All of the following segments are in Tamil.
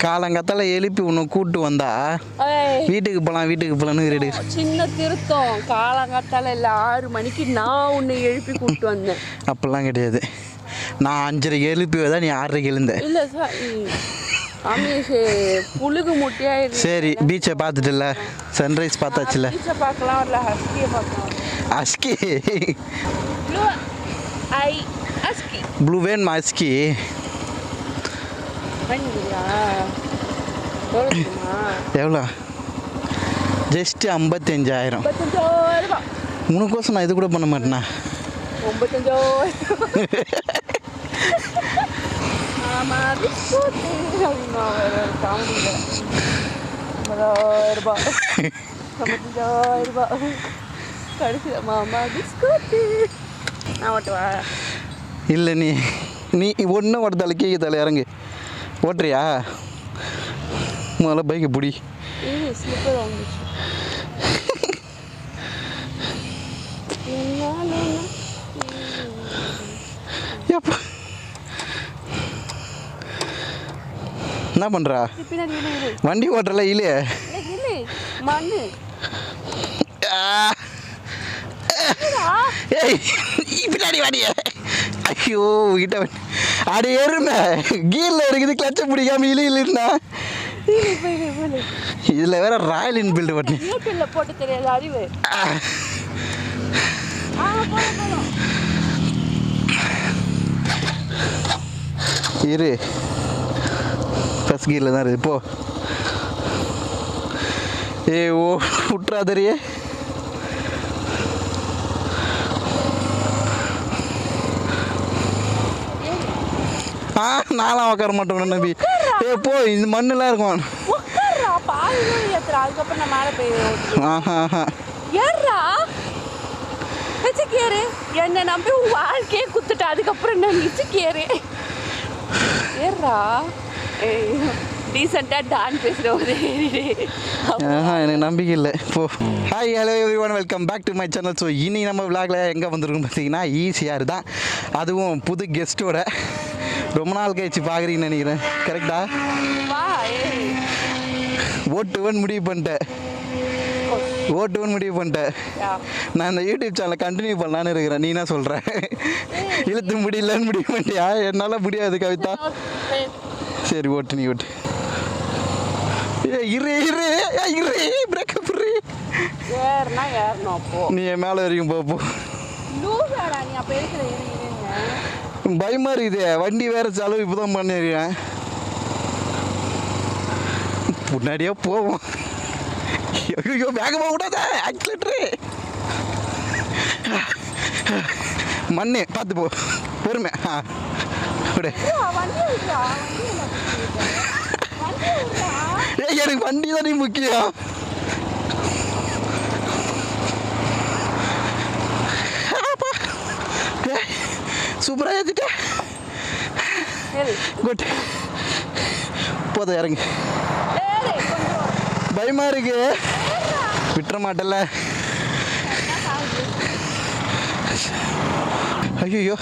காலங்காத்தால எழுப்பி உன்னை கூப்பிட்டு வந்தா வீட்டுக்கு போகலான்னு ரெடி. சின்ன திருத்தம், காலங்காத்தால இல்லை 6 மணிக்கு நான் உன்னை எழுப்பி கூப்பிட்டு வந்தேன். அப்படிலாம் கிடையாது. நான் 5:30 எழுப்பி தான் நீ 6:30 எழுந்த. இல்லை சார், புழுகு முட்டையாக. சரி, பீச்சை பார்த்துட்டுல, சன்ரைஸ் பார்த்தாச்சுல. பீச்சை பார்க்கலாம், இல்லை ஹஸ்கியை பார்க்கலாம். அஸ்கி அஸ்கி ப்ளூ வேணுமா? அஸ்கி எவ்வளோ? ஜஸ்ட் 55,000. உனக்கோசம் நான் இது கூட பண்ண மாட்டேனா? 55,000 மாமா பிஸ்கூட்டு. இல்லை, நீ ஒன்றும் ஒரு தலை கீழே தலை இறங்கு. ஓட்டுறியா? முதல்ல பைக்கை பிடி. ஸ்லிப்பர் வாங்கிச்சு. என்ன பண்ணுறா? வண்டி ஓட்டுறல இல்லையே. மண்ணு. ஏய், பின்னாடி வாடிய. ஐயோ, கிட்ட அடி எருமை கீரில் இருக்குது, கிளச்சை பிடிக்காம இல்லைன்னா. இதில் வேற ராயல் என்ஃபீல்டு ஓட்டு போட்டு தெரியாது அறிவு. இரு, ஃபஸ்ட் கீரில் தான் இருக்குது. போ. ஓ விட்றாதறியே. நான்லாம் உட்கார மாட்டேன் நம்பி. போ, இந்த மண்ணெல்லாம் இருக்கும். என்ன நம்பி உன் வாழ்க்கையே குத்துட்டா, அதுக்கப்புறம் என்ன நிச்சுக்கேரு ஏறா. டீசெண்டாக டான் பேசுகிற ஒரு எனக்கு நம்பிக்கை இல்லை. போ. Hi, hello everyone, welcome back to my channel. So இன்றைக்கி நம்ம விளாகில் எங்கே வந்திருக்கோம் பார்த்தீங்கன்னா, ஈஸியாக தான், அதுவும் புது கெஸ்ட்டோட. ரொம்ப நாள் கழிச்சு பார்க்குறீங்கன்னு நினைக்கிறேன். கரெக்டா? ஓட்டுவன் முடிவு பண்ணிட்டேன். நான் இந்த யூடியூப் சேனலை கண்டினியூ பண்ணலான்னு இருக்கிறேன். நீ என்ன சொல்கிற? இழுத்து முடியலன்னு முடிவு பண்ணிட்டியா? என்னால் முடியாது கவிதா. சரி, ஓட்டு, நீ ஓட்டு. நீ என் மேலே வரைக்கும் போ. பயமா இருக்குது, வண்டி வேற செலவு இப்போதான் பண்ணிருக்கேன். முன்னாடியே போவோம். ஐயோ, வேகமாக கூடாத, ஆக்சிலேட்டரு. மண்ணு பார்த்து போ, பொறுமை. எனக்கு வண்டி தான் முக்கியம். சூப்பராக ஏற்றிட்டேன். குட். போதும், இறங்கு. பயமா இருக்கு, விட்டுற மாட்டல. ஐயோ,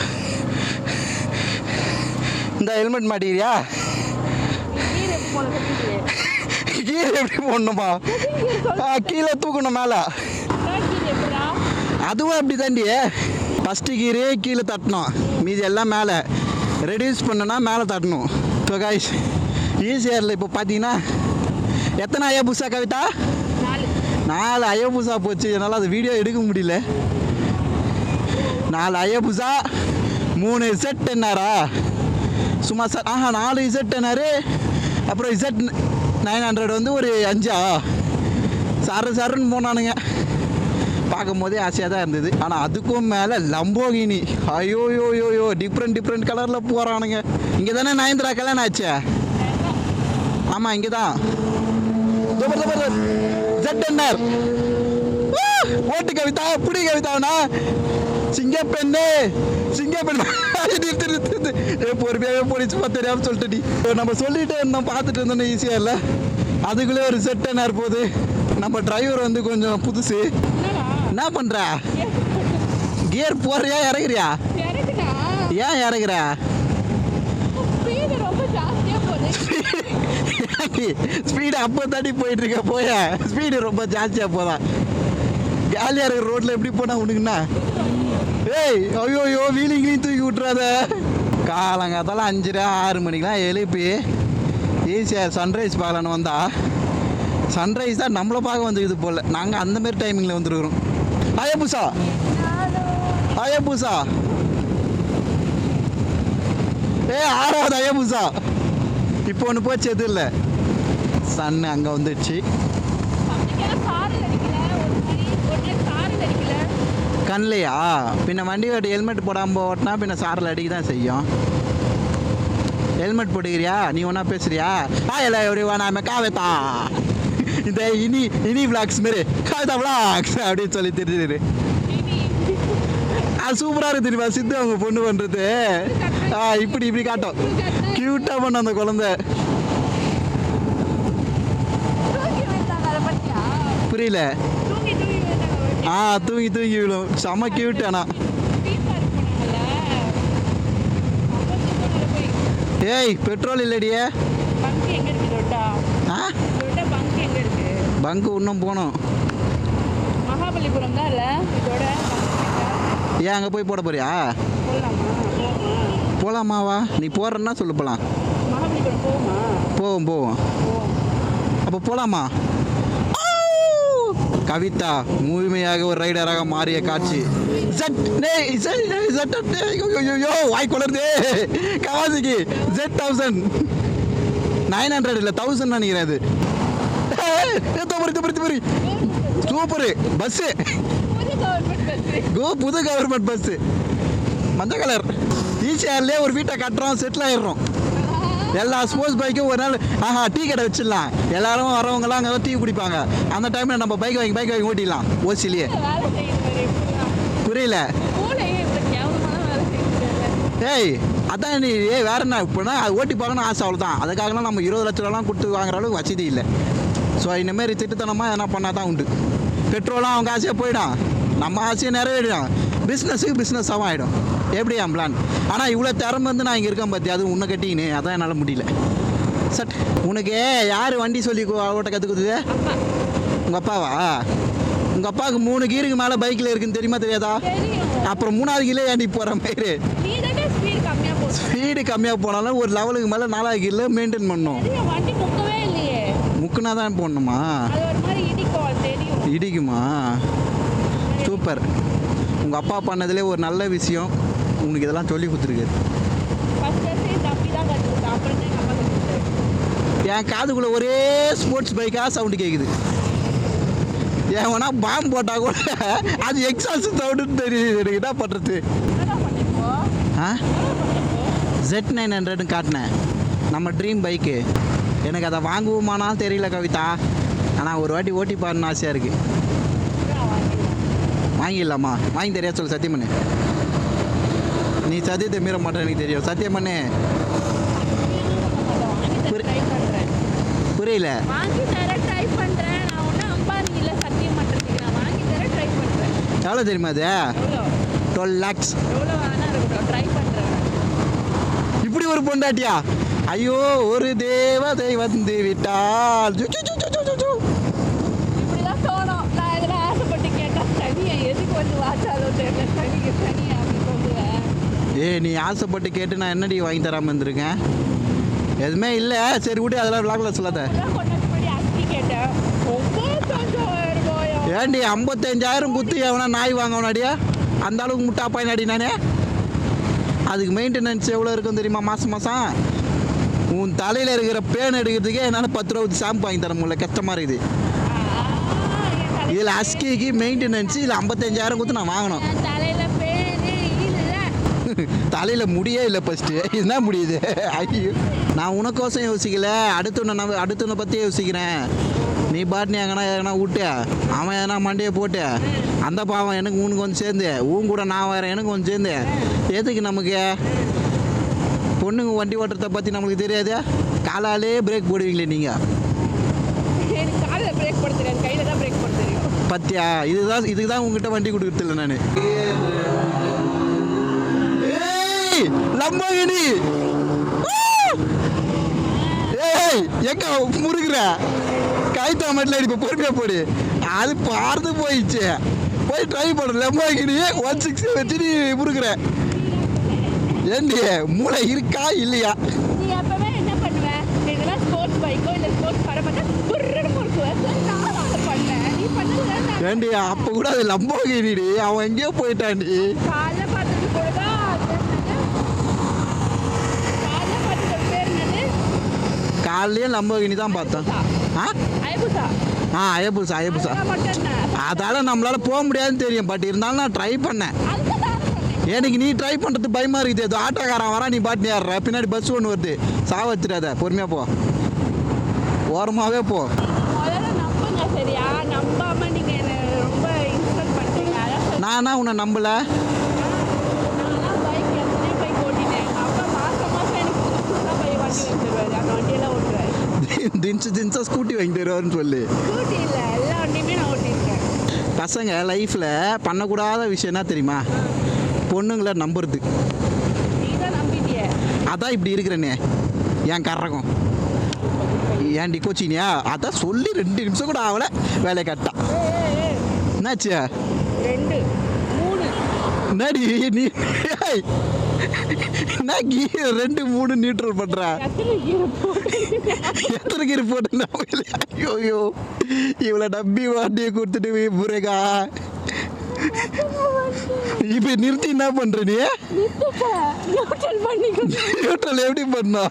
இந்த ஹெல்மெட் மாட்டிக்கிறியா? கீழே எப்படி போடணுமா? கீழே தூக்கணும் மேலே. அதுவும் அப்படி தாண்டி, ஃபஸ்ட்டு கீரே கீழே தட்டணும், மீதி எல்லாம் மேலே. ரெடியூஸ் பண்ணனா மேலே தட்டணும். ஸோ காய்ஸ், ஈஸியாக இப்போ பார்த்தீங்கன்னா எத்தனை அயோபுசா கவிதா? 4 அயோபுசா போச்சு. என்னால் அது வீடியோ எடுக்க முடியல. 4 அயோபுசா, 3 Z10R சும்மா சார். 4 Z10R, அப்புறம் Z900 வந்து ஒரு 5 சருன்னு போனானுங்க. பார்க்கும் போதே ஆசையாக தான் இருந்தது. ஆனால் அதுக்கும் மேலே லம்போகினி. ஐயோயோயோயோ, டிஃப்ரெண்ட் கலரில் போகிறானுங்க. இங்கே தானே நயன்தாரா கல்யாணம் ஆச்சு? ஆமாம், இங்கே தான். Z10R ஓட்டு கவிதா, புடி கவிதாவனா. சிங்கப்பெண்ணு பொறுமையாகவே போலீஸ் தெரியாமல் சொல்லிட்டு நம்ம சொல்லிட்டு இருந்தோம், பார்த்துட்டு இருந்தோம். ஈஸியாக இல்லை, அதுக்குள்ளே ஒரு Z10R போகுது. நம்ம டிரைவர் வந்து கொஞ்சம் புதுசு. என்ன பண்ணுற? கியர் போடுறியா இறங்குறியா? ஏன் இறங்குற? ஸ்பீடு அப்போ தாண்டி போயிட்டு இருக்க போய ஸ்பீடு ரொம்ப ஜாஸ்தியாக போதான். காலியாக இருக்கிற ரோட்டில் எப்படி போனால் உனக்குண்ணா? ஏய் ஐயோ வீலிங்லையும் தூக்கி விட்றாத. காலங்காத்தால 5:30 மணிக்கெலாம் எழுப்பி ஈஸியாக சன்ரைஸ் பார்க்கலான்னு வந்தா சன்ரைஸ் தான் நம்மளை பார்க்க வந்துக்குது போல். நாங்கள் அந்தமாரி டைமிங்கில் வந்துருக்குறோம். அயபுசா அயபுசா ஆறாவது அயபுசா இப்போ ஒன்று போச்சு. எது இல்லை சன்னு அங்கே வந்துடுச்சு. கண்லையா பின்ன வண்டி ஓட்டி ஹெல்மெட் போடாமல் ஓட்டினா பின்ன சாரில் அடிக்க தான் செய்யும். ஹெல்மெட் போட்டுக்கிறியா நீ ஒன்றா பேசுறியா? எல்லாம் எப்படி வேணாம காவேத்தா இந்த இனி விளாக்ஸ் மாரி காவேத்தா விளாக்ஸ் அப்படின்னு சொல்லி தெரிஞ்சுது. அது சூப்பராக இருக்கு தெரியுமா சித்து அவங்க பொண்ணு பண்ணுறது. இப்படி காட்டும் க்யூட்டாக பண்ண அந்த குழந்தை. புரியல? தூங்கி விழும். செம்ம கியூட். ஆனால் ஏய் பெட்ரோல் இல்லடியே. பங்கு இன்னும் போகணும். மகாபலிபுரம் தான் இல்லை இதோட. ஏன் அங்கே போய் போட போறியா? போகலாமாவா? நீ போடுறன்னா சொல்லு போகலாம். போவோம். அப்போ போகலாமா? கவிதா முழுமையாக ஒரு ரைடராக மாறிய காட்சி. வாய் குளருது. கவாசிக்கு Z1000 900 இல்லை 1000 நினைக்கிறேன். அது சூப்பரு பஸ்ஸு. புது கவர்மெண்ட் பஸ்ஸு மஞ்சள் கலர். ஈஸியார்லேயே ஒரு வீட்டை கட்டுறோம், செட்டில் ஆயிடுறோம். எல்லா ஸ்போர்ட்ஸ் பைக்கும் ஒரு நாள் டீ கடை வச்சிடலாம். எல்லாரும் வரவங்களாம் அங்கே டீ குடிப்பாங்க. அந்த டைமில் நம்ம பைக் வாங்கி ஓட்டிடலாம் ஓசிலேயே. புரியல? ஏய் அதான் நீ வேற என்ன இப்போனா அது ஓட்டி பார்க்கணும் ஆசை, அவ்வளோதான். அதுக்காகலாம் நம்ம 20 லட்ச ரூபாலாம் கொடுத்து வாங்குற அளவுக்கு வசதி இல்லை. ஸோ இந்தமாரி திட்டத்தனமாக என்ன பண்ணால் தான் உண்டு. பெட்ரோலாம் அவங்க ஆசையாக போயிடும், நம்ம ஆசையை நிறைவேறிடும். பிஸ்னஸாகவும் ஆகிடும். எப்படி என் பிளான்? ஆனால் இவ்வளோ திறமை வந்து நான் இங்கே இருக்கேன் பார்த்தியா, அது உன்னை கட்டிக்கின்னு அதான் என்னால் முடியல. சட் உனக்கு யார் வண்டி சொல்லி ஓட்ட கற்றுக்குது? உங்கள் அப்பாவா? உங்கள் அப்பாவுக்கு 3 கீருக்கு மேலே பைக்கில் இருக்குன்னு தெரியுமா தெரியாதா? அப்புறம் 3வது கீழே ஏன் நீ போகிற மாதிரி? ஸ்பீடு கம்மியாக போனாலும் ஒரு லெவலுக்கு மேலே 4வது கீரில் மெயின்டைன் பண்ணணும். முக்குனா தான் போடணுமா? இடிக்குமா? சூப்பர். உங்கள் அப்பா பண்ணதுலேயே ஒரு நல்ல விஷயம் உனக்கு இதெல்லாம் சொல்லி கொடுத்துருக்கு. என் காதுக்குள்ளே ஒரே ஸ்போர்ட்ஸ் பைக்காக சவுண்டு கேட்குது. ஏன் வேணா பாம்பு போட்டால் கூட அது எக்ஸாஸ்ட் சவுண்டுன்னு தெரியுது. எனக்கு என்ன பண்ணுறது? Z900 காட்டினேன், நம்ம ட்ரீம் பைக்கு. எனக்கு அதை வாங்குவோமானாலும் தெரியல கவிதா. ஆனால் ஒரு வாட்டி ஓட்டி பாருன்னு ஆசையாக இருக்குது. வாங்கிடலாமா? வாங்கி தெரியாது சொல்லு. சத்தியம் பண்ணு. நீ சத்தியத்தை மீற மாட்டேன் எனக்கு தெரியும். சத்தியம் பண்ணு. புரியல? எவ்வளோ தெரியுமா அது? 12 lakhs. இப்படி ஒரு பொண்டாட்டியா? ஐயோ ஒரு தேவதை வந்து விட்டால். நீ ஆசைப்பட்டு கேட்டு நான் என்னடி வாங்கி தராமல் இருந்திருக்கேன்? எதுவுமே இல்லை. சரி விட்டு அதெல்லாம் விளாக்ல சொல்லாத. ஏன்டி 55,000 குத்து எவனா நாய் வாங்கவனாடியா? அந்த அளவுக்கு முட்டாப்பாய் நாடி நானே. அதுக்கு மெயின்டெனன்ஸ் எவ்வளோ இருக்கும் தெரியுமா? மாதம் உன் தலையில் இருக்கிற பேன் எடுக்கிறதுக்கே என்னால் 10 ரூபா ஷாம்பு வாங்கி தர முடியல. கஷ்டமாக இருக்குது. இதில் அஸ்கிக்கு மெயின்டெனன்ஸ் இதில் 55,000 கொடுத்து நான் வாங்கணும். தலையில் முடியே இல்லை ஃபஸ்ட்டு. இதுதான் முடியுது. ஐயோ நான் உனக்கோசம் யோசிக்கல, அடுத்தவனை பற்றி யோசிக்கிறேன். நீ பாட்டு எங்கன்னா விட்டு அவன் எதனா மண்டையை போட்டு அந்த பாவம் எனக்கு உனக்கு கொஞ்சம் சேர்ந்து உன் கூட நான் வரேன் எனக்கு கொஞ்சம் சேர்ந்து எதுக்கு நமக்கு? பொண்ணுங்க வண்டி ஓட்டுறத பற்றி நம்மளுக்கு தெரியாது. காலாலே பிரேக் போடுவீங்களே நீங்கள்? பத்தியா? இதுக்கு தான் உங்ககிட்ட வண்டி கொடுக்குறதில்ல நான். லம்போகினி ஏய் எங்க முறுக்குற காய்த்தா மட்டும் அடி பொறுமையா போடு அது பார்த்து போயிடுச்சு போய் ட்ரை பண்ணு லெம்போகினி 160 வச்சு நீ முறுக்குற ஏண்டி மூளை இருக்கா இல்லையா நீ எப்பவே என்ன பண்ணுவ எங்கன்னா ஸ்போர்ட்ஸ் பைக்கோ இல்லை ஸ்போர்ட்ஸ் காரை பார்த்தா குர்ரன்னு முறுக்குவேன் நான் அதை பண்ணேன் நீ பண்ணல ஏண்டி அப்போ கூட அது லம்போகினிடி அவன் எங்கேயோ போயிட்டான்டி காலைல பார்த்தது கூட தான் காலைல பார்த்தது பேர் என்னது காலையிலேயே லம்போகினி தான் பார்த்தேன் ஆ அயபுசா அயபுசா அதெல்லாம் மட்டும் என்ன அதால நம்மளால போக முடியாதுன்னு தெரியும் பட் இருந்தாலும் நான் ட்ரை பண்ணேன் அதுக்கு தான் சொன்னேன் எனக்கு நீ ட்ரை பண்ணுறது பயமா இருக்குது ஏதோ ஆட்டோக்காரன் வரா நீ பாட்டு ஏறுற பின்னாடி பஸ் ஒன்று வருது சாவ வச்சிடாத பொறுமையாக போ ஓரமாகவே போ முதல்ல நம்புங்க சரியா நம்பாம நீங்க என்ன ரொம்ப இன்ஸ்டால் பண்றீங்க அதான் சொல்றேன். நானா உன்னை நம்பல நான்லாம் பைக் எத்தனையோ பைக் ஓட்டினேன் எங்க அப்பா மாசம் மாசம் எனக்கு புதுசு புதுசாக பைக் வண்டி வச்சிருவாரு அந்த வண்டியெல்லாம் ஓட்டுவாரு தின்சா ஸ்கூட்டி வாங்கி தருவாருன்னு சொல்லு ஸ்கூட்டி இல்லை எல்லா வண்டியுமே நான் ஓட்டியிருக்கேன் பசங்க லைஃப்பில் பண்ணக்கூடாத விஷயம் என்ன தெரியுமா பொண்ணுங்களை நம்புறது நீ தான் நம்பிட்டிய அதான் இப்படி இருக்கிறேனே என் கரகம் ஏன்டி கோச்சினியா அதான் சொல்லி 2 நிமிஷம் கூட ஆகலை வேலையை கட்டா என்னாச்சு 2 3 என்னடி நீ ஏய், என்ன கீர் 2 3 நியூட்ரல் பண்ற எத்தனை கீரை போட்டு எத்தனை கீர் போட்டு ஐயோ இவ்வளோ டப்பி வாட்டியை கொடுத்துட்டு புரேகா இப்போ நிறுத்தி என்ன பண்ற நீ நியூட்ரல் பண்ணிக்கிட்டு நியூட்ரல் எப்படி பண்ணா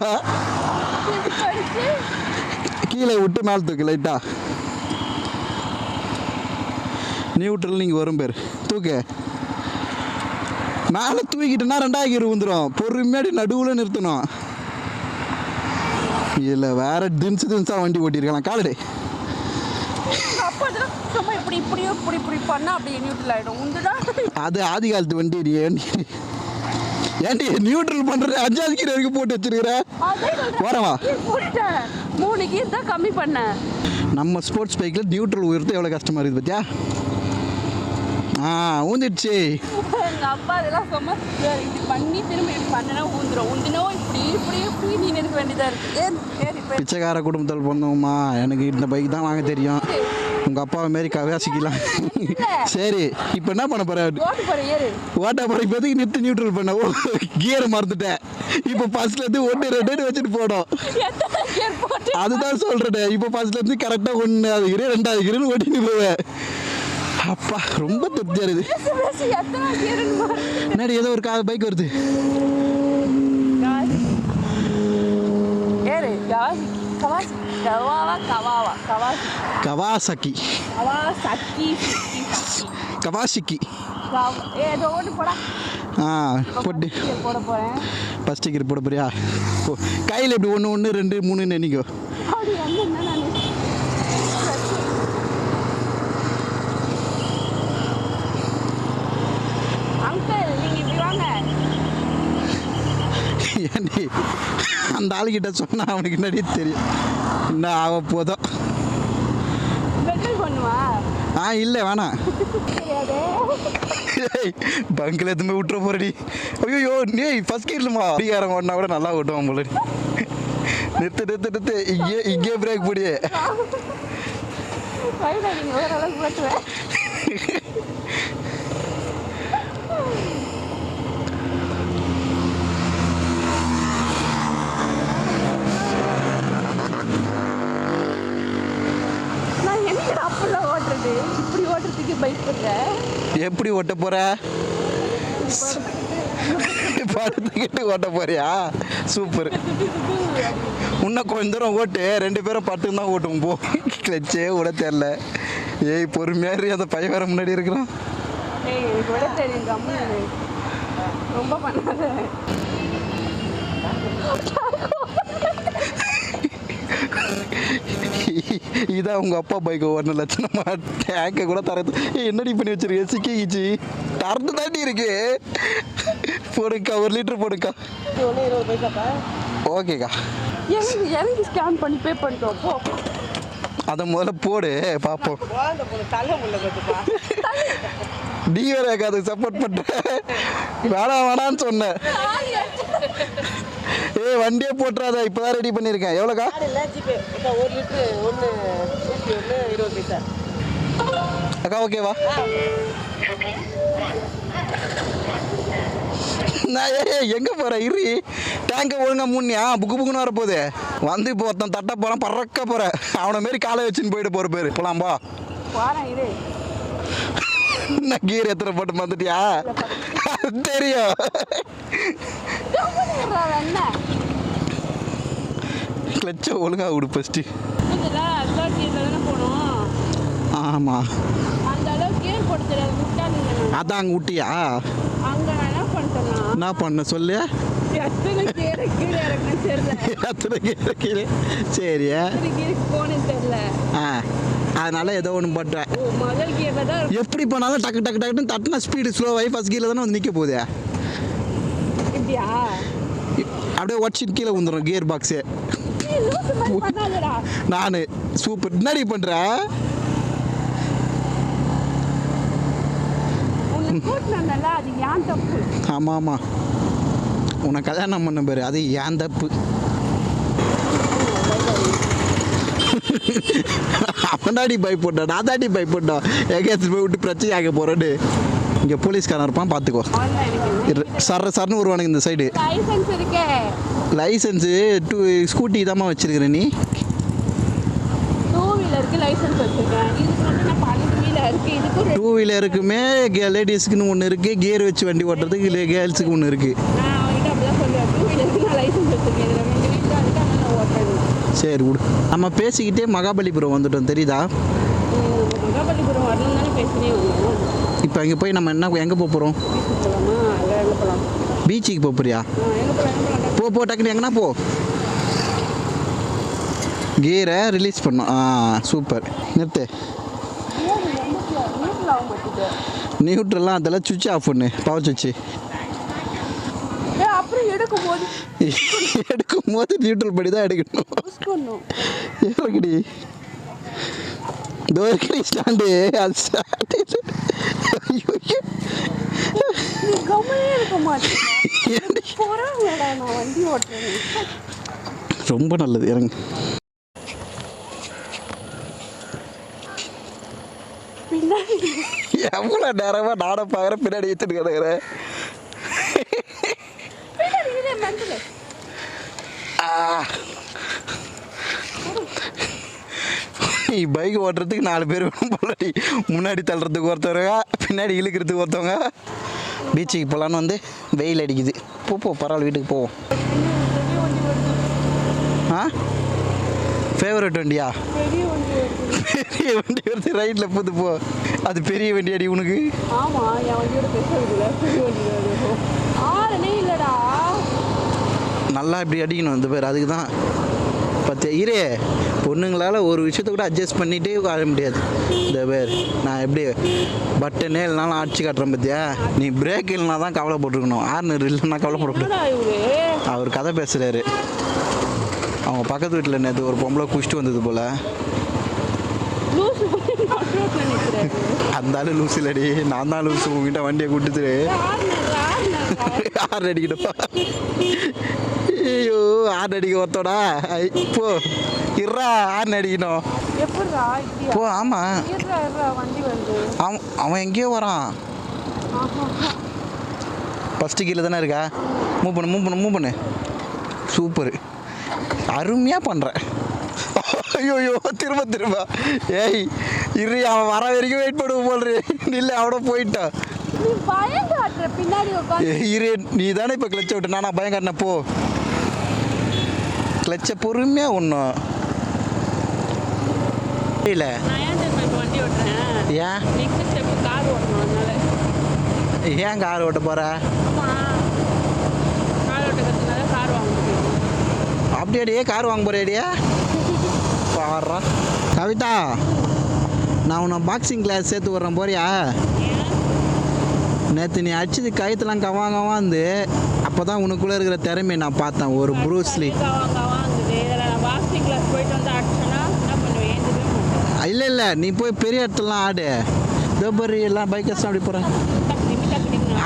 கீழே விட்டு மேலே தூக்கு லைட்டா நியூட்ரல் நீங்கள் வரும் பேர் தூக்கு மேலே தூக்கிட்டுனா 2ஆவது கீர் வந்துடும் பொறுமையாடி நடுவில் நிறுத்தணும் இல்லை வேற தின்ஸாக வண்டி ஓட்டியிருக்கலாம் காலடே அப்பா தான் சும்மா இப்படி இப்படி பண்ணா அப்படியே நியூட்ரல் ஆகிடும் உண்டுதான் அது ஆதி காலத்து வண்டி ஏன்டி நியூட்ரல் பண்ணுற 5ஆவது கீர் வரைக்கும் போட்டு வச்சிருக்கிற வரவா போட்டேன் 3 கீர் தான் கம்மி பண்ணேன் நம்ம ஸ்போர்ட்ஸ் பைக்கில் நியூட்ரல் உயர்த்து எவ்வளோ கஷ்டமாக இருக்குது பார்த்தியா ஊந்திடுச்சு எங்கள் அப்பா அதெல்லாம் சும்மா இப்படி பண்ணி திரும்ப இப்படி பண்ணினா ஊந்துடும் உண்டுனோ இப்படி நீ இருக்க வேண்டியதாக இருக்குது ஏறி போய் பிச்சைக்கார குடும்பத்தில் பிறந்தோம்மா எனக்கு இந்த பைக் தான் வாங்க தெரியும் உங்கள் அப்பாவை மாரி கவாசிக்கலாம் சரி இப்போ என்ன பண்ண போகிற ஓட்டு போகிற ஏறு ஓட்ட போகிற இப்போதைக்கு நிறுத்தி நியூட்ரல் பண்ண கியரை மறந்துட்டேன் இப்போ ஃபர்ஸ்ட்லேருந்து 1 வச்சுட்டு போடும் எத்தனை கீர் போட்டு அதுதான் சொல்கிறேன் இப்போ ஃபர்ஸ்ட்லேருந்து கரெக்டாக 1ஆவது கீர் 2ஆவது கீர்னு ஓட்டின்னு போவேன் அப்பா ரொம்ப திருப்தியாக இருக்குது பேசி எத்தனை கீருன்னு பாரு முன்னாடி ஏதோ ஒரு பைக் வருது ஏறு கவாசி கவாசக்கி கவாசிக்கி ஏதோ ஓட்டு போடா போட்டு போட போகிறேன் ஃபஸ்ட் டிக்கெட் போட போறியா கையில் இப்படி 1 1 2 3 நினைக்கோ அப்படி வந்தேன்னா நான் அங்கிள் நீங்கள் இப்படி வாங்க ஏன்டி அந்த ஆளுகிட்ட சொன்னா அவனுக்கு என்னடி தெரியும் என்ன ஆக போதும் பெட்ரோல் பண்ணுவா இல்லை வேணாம் தெரியாதே பங்கில் எதுவுமே விட்டுற போறடி ஐயோ நீ ஃபர்ஸ்ட் கீர்லமா அடிக்காரன் ஓட்டினா கூட நல்லா ஓட்டுவான் போல நிறுத்து இங்கே பிரேக் போடி ஃபைனாக நீங்கள் ஓரளவுக்கு ஓட்டுவேன் நான் என்ன அப்படிலாம் ஓட்டுறது இப்படி ஓட்டுறதுக்கு பைக் பண்ணுறேன் எப்படி ஓட்ட போற படுத்துக்கிட்டு ஓட்ட போறியா சூப்பர் இன்னும் கொஞ்ச தூரம் ஓட்டு 2 பேரும் பட்டு தான் ஓட்டும் போ கிளச்சே விட தெரில ஏய் பொறுமையாக அந்த பையன் வேற முன்னாடி இருக்கிறான் ஏய் எனக்கு விட தெரியும் கம்மி ரொம்ப பண்ணாத இதான் உங்கள் அப்பா பைக்கை 1 லட்சணமா டேங்கை கூட தரது என்னடி பண்ணி வச்சிருக்க சிக்கிச்சு தரது தாண்டி இருக்கு போடுக்கா 1 லிட்டர் போடுக்கா 20 பைசாப்பா ஓகேக்கா எனக்கு ஸ்கேன் பண்ணி பே பண்ணிட்டோம் போ அதை முதல்ல போடு பார்ப்போம் தலை முள்ள கொஞ்சப்பா நீ வேற அதுக்கு சப்போர்ட் பண்ணுற வேணான்னு சொன்னேன் ஏய் வண்டியே போட்டுறாத, இப்போதான் ரெடி பண்ணியிருக்கேன். எவ்வளோக்கா? ஜிபே இப்போ 1 லிட்டரு 1 20 அக்கா ஓகேவா? நான் எங்கே போகிறேன்? இரு, டேங்கை ஒழுங்கா மூணியா புக்கு புக்குன்னு வரப்போகுது. வந்து இப்போ ஒருத்தன் தட்ட போகிறான், பறக்க போகிறேன். அவனை மாரி காலை வச்சுன்னு போயிட்டு போகிற பேர் போலாம்பா. போறேன் இரு. நான் கீர் எத்தனை போட்டு வந்துட்டியா? தெரியும். என்ன கிளச்சை ஒழுங்கா விடு ஃபஸ்ட்டு. இதெல்லாம் தேர்ட் கியர்ல தானே போகணும். ஆமாம், அந்த அளவுக்கு கியர் போட்டு தெரியாது முட்டாளுங்க. அதான் அங்கே விட்டியா? அங்க நான் என்ன பண்ணிட்டேன்னா என்ன பண்ண சொல்லு. எத்தனை கீரை கீழே இறக்குன்னு தெரியல. எத்தனை கீரை கீரை சரி. எத்தனை கீருக்கு போனேன்னு தெரியல. ஆ, அதனால ஏதோ ஒன்று பண்ணுறேன். முதல் கீரில் தான் எப்படி போனாலும் டக்கு டக்கு டக்குன்னு தட்டினா ஸ்பீடு ஸ்லோவாகி ஃபஸ்ட் கீரில் தானே வந்து நிற்க போகுது. இப்படியா? அப்படியே ஒட்சிட்டு கீழே வந்துடும் கியர் பாக்ஸு. லூசு மாதிரி பண்ணாதடா. நான் சூப்பர். என்னடி பண்ணுறேன்? உன்னை கூட்டினல அது ஏன் தப்பு. ஆமாம் ஆமாம், உன்னை கல்யாணம் பண்ண பாரு, அது ஏன் தப்பு. அவனாடி பயப்பட்டான், நான் தாண்டி பயப்பட்டான். எங்கேயாச்சும் போய் விட்டு பிரச்சனை ஆக போகிறேன்னு. இங்கே போலீஸ்காரன் இருப்பான், பார்த்துக்கோ. சர்னு வருவானுங்க இந்த சைடு. லைசன்ஸ் இருக்கே. லைசன்ஸு ஸ்கூட்டி தாம்மா வச்சிருக்கிறேன். நீ 2 வீலருக்கு லைசன்ஸ் வச்சிருக்கேன். இதுக்கு வந்து நான் 12 வீலர் இருக்கு. இதுக்கு 2 வீலருக்குமே லேடிஸ்க்குன்னு ஒன்று இருக்குது, கியர் வச்சு வண்டி ஓட்டுறதுக்கு கேர்ள்ஸுக்கு ஒன்று இருக்குது. நான் அவங்ககிட்ட அப்படிதான் சொல்லுவேன். 2 வீலருக்கு நான் லைசன்ஸ் வச்சிருக்கேன். இதில் 2 வீலர் அதுக்கு நான் ஓட்டுறேன். சரி விடு. நம்ம பேசிக்கிட்டே மகாபலிபுரம் வந்துட்டோம், தெரியுதா? மகாபலிபுரம் வரணும் தானே பேசினே வந்தோம். இப்போ அங்கே போய் நம்ம எங்கே போக போகிறோம்? பீச்சுக்கு போகலாமா? இல்லை எங்கே போகலாம்? பீச்சுக்கு போக போறியா? எங்கே போகலாம்? போ டக்குனு எங்கன்னா போ. கியரை ரிலீஸ் பண்ணோம். சூப்பர். நிறுத்து. நியூட்ரல் ஆக மாட்டேது. நியூட்ரல்லாம் அதெல்லாம் சுவிட்ச் ஆஃப் பண்ணு, பவர் சுவிட்சு. அப்புறம் எடுக்கும் போது நியூட்ரல் படி தான் எடுக்கணும். இறக்குடி. இதோ இருக்கடி ஸ்டாண்டு. அது ஸ்டாண்டு. நீ கம்முனே இருக்க மாட்டேன். போறாங்கடா, நான் வண்டி ஓட்டுறேன். ரொம்ப நல்லது, இறங்கு. பின்னாடி எவ்வளோ நேரமாக நானும் பார்க்குறேன், பின்னாடி எடுத்துட்டு கிடக்குறேன். மண்டல நீ பைக் ஓட்டுறதுக்கு 4 பேர் வேணும் போலடி. முன்னாடி தள்ளுறதுக்கு ஒருத்தவங்க, பின்னாடி இழுக்கிறதுக்கு ஒருத்தவங்க. பீச்சுக்கு போகலான்னு வந்து வெயில் அடிக்குது. போ பரவாயில்ல, வீட்டுக்கு போவோம். ஃபேவரட் வண்டியா? பெரிய வண்டி வருது. பெரிய வண்டி வருது, ரைட்டில் போது போ. அது பெரிய வண்டி அடி உனக்கு. ஆமா, என் வண்டியோட பேசுறதுல பெரிய வண்டி வருது. ஆறனே இல்லடா. நல்லா இப்படி அடிக்கணும் இந்த பேர், அதுக்கு தான். பத்து இரு, பொண்ணுங்களால் ஒரு விஷயத்த கூட அட்ஜஸ்ட் பண்ணிகிட்டே வாழ முடியாது. இந்த பேர் நான் எப்படி பட்டனே இல்லைனாலும் அடிச்சு காட்டுறேன் பார்த்தியா? நீ பிரேக் இல்லைனா தான் கவலைப்பட்டுருக்கணும், ஆர்னர் இல்லைன்னா கவலைப்படக்கூடாது. அவர் கதை பேசுகிறாரு. அவங்க பக்கத்து வீட்டில் நேற்று ஒரு பொம்பளை குடிச்சிட்டு வந்தது போல். அந்த ஆளு லூசு இல்லடி, நான் தான் லூசு. உங்ககிட்ட வண்டியை கூட்டுட்டு ஆறு அடிக்கணுப்பா. ஐயோ, ஆறு அடிக்க ஒருத்தோடா. இப்போ இறா, ஆறு அடிக்கணும். போ. ஆமாம், அவன் எங்கேயோ வரான். ஃபஸ்ட்டு கீழே தானே இருக்கா? மூவ் பண்ணு. சூப்பரு, அருமையாக பண்ணுறேன். ஐயோ, திரும்ப ஏய் இரு, அவன் வர வரைக்கும் வெயிட் பண்ணுவோம் போல்றே. இல்லை, அவட போயிட்டான். இரு, நீ தானே இப்போ கிளச்சை விட்டு நான் பயம் காட்டினேன். போ, கிளச்சை பொறுமையாக ஒன்றும் இல்லை. ஏன் கார் ஓட்ட போகிற? அப்படியாடியே கார் வாங்க போறியாடியா? பாடுறா கவிதா, நான் உன்னை பாக்ஸிங் கிளாஸ் சேர்த்து விட்றேன், போறியா? நேற்று நீ அடிச்சது கயிற்றுலாம் கவாங்கவாந்து. அப்போ தான் உனக்குள்ளே இருக்கிற திறமையை நான் பார்த்தேன். ஒரு ப்ரூஸ்லி. இல்லை, நீ போய் பெரிய இடத்துலாம் ஆடு. தோபரி எல்லாம் பைக்கர்ஸ் அப்படி போகிறேன்.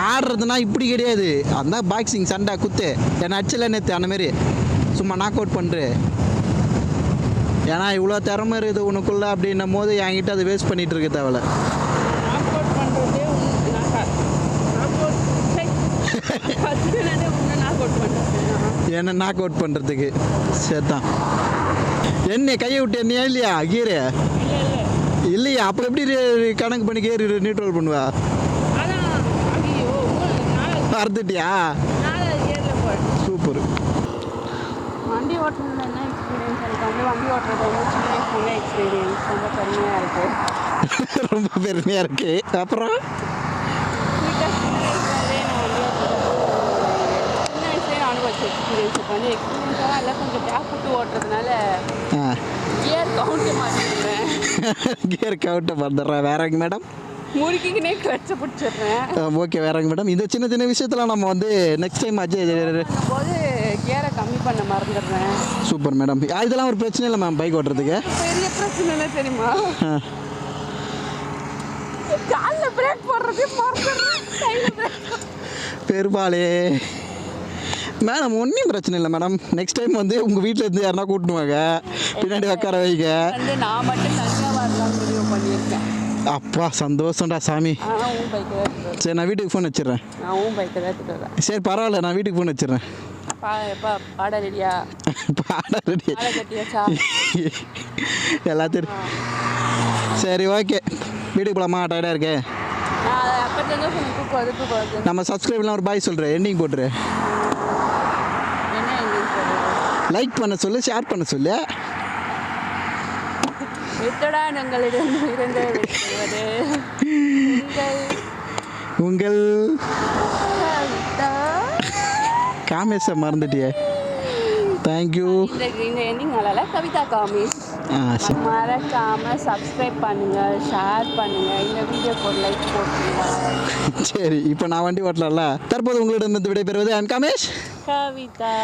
ஆடுறதுனா இப்படி கிடையாது, அந்த பாக்ஸிங் சண்டை குத்து என்னை அடிச்சல நேற்று அந்த மாதிரி சும்மா நாக் அவுட் பண்ணுற. ஏன்னா இவ்வளோ திறமை இருக்குது உனக்குள்ள அப்படின்னும் போது என்கிட்ட அதை வேஸ்ட் பண்ணிகிட்டு இருக்க தேவையில்ல. நாக் அவுட் பண்ணுறதே நாக் அவுட் பண்ணுறேன் என்ன நாக் அவுட் பண்ணுறதுக்கு சரிதான். என்ன கையை விட்டு என்னையா இல்லையா கீரை இல்லை இல்லை இல்லையா? அப்புறம் எப்படி கணக்கு பண்ணி கேரி நியூட்ரல் பண்ணுவா? அதான் ஐயோ அறுத்துட்டியா? ஏரில் போகிறேன். சூப்பர். வண்டி ஓட்டுறதுல என்ன எக்ஸ்பீரியன்ஸ் எனக்கு வந்து வண்டி ஓட்டுறது வந்து சின்ன வயசுல எக்ஸ்பீரியன்ஸ் ரொம்ப பெருமையாக இருக்குது. ரொம்ப பெருமையாக இருக்கு. அப்புறம் சின்ன வயசுலேருந்தே நான் வண்டி ஓட்டுறது சின்ன வயசுலேயே அனுபவிச்ச எக்ஸ்பீரியன்ஸ். இப்போ வந்து எக்ஸ்பீரியன்ஸாக எல்லாம் கொஞ்சம் கேப் விட்டு ஓட்டுறதுனால கியர் கவுண்ட்டு மாட்டிடுறேன். கியர் கவுட்டை வந்துடுறேன். வேறங்க மேடம்? முறுக்கிக்கினே கிளச்சை பிடிச்சிடுறேன். ஓகே வேறங்க மேடம்? இந்த சின்ன சின்ன விஷயத்தில் நம்ம வந்து நெக்ஸ்ட் டைம் போது கியரை கம்மி பண்ண மறந்துடுறேன். Super madam. இதெல்லாம் ஒரு பிரச்சனை இல்லை மேம் பைக் ஓட்டுறதுக்கு. பெரிய பிரச்சனை இல்லை தெரியுமா? காலில் பிரேக் போடுறதே மறந்துடுறேன். கையில் பிரேக் பெரும்பாலே மேடம் ஒன்றும் பிரச்சனை இல்லை மேடம். நெக்ஸ்ட் டைம் வந்து உங்கள் வீட்டில் இருந்து யாருனா கூட்டினுவாங்க, பின்னாடி உட்கார வைங்க. வந்து நான் மட்டும் தனியாக வரலாம்னு முடிவு பண்ணியிருக்கேன். அப்பா சந்தோஷம்டா சாமி. ஆனால் உன் பைக்கு தான் எடுத்துட்டு சரி நான் வீட்டுக்கு ஃபோன் வச்சிடுறேன். நான் உன் பைக்கு தான் எடுத்துட்டு வரேன். சரி பரவாயில்ல, நான் வீட்டுக்கு ஃபோன் வச்சிடுறேன். எப்பா பாட ரெடியா? பாட ரெடி பாட கட்டியாச்சா? எல்லாத்தையும். சரி ஓகே, வீட்டுக்கு போகலாமா? டயர்டாக இருக்கு. நான் அதை அப்போத்தேருந்து தூக்கம் வருது. நம்ம சப்ஸ்கிரைப்லாம் ஒரு பாய் சொல்கிறேன், எண்டிங் போட்டுரு. என்ன எங்களுக்கு சொல்லுது? லைக் பண்ண சொல்லு, ஷேர் பண்ண சொல்லு. எத்தடான் உங்களிடம் இருந்து விடுவது உங்கள் கவிதா. காமேஷை மறந்துட்டியே. தேங்க்யூ. இந்த எண்டிங் நல்லா கவிதா காமிஸ். சரி மறக்காமல் சப்ஸ்கிரைப் பண்ணுங்கள், ஷேர் பண்ணுங்கள், இந்த வீடியோக்கு ஒரு லைக் போட்டுருங்க. சரி இப்போ நான் வண்டி ஓட்டலாம்ல. தற்போது உங்களிடம் விடைபெறுவது ஐம் காமேஷ் கவிதா.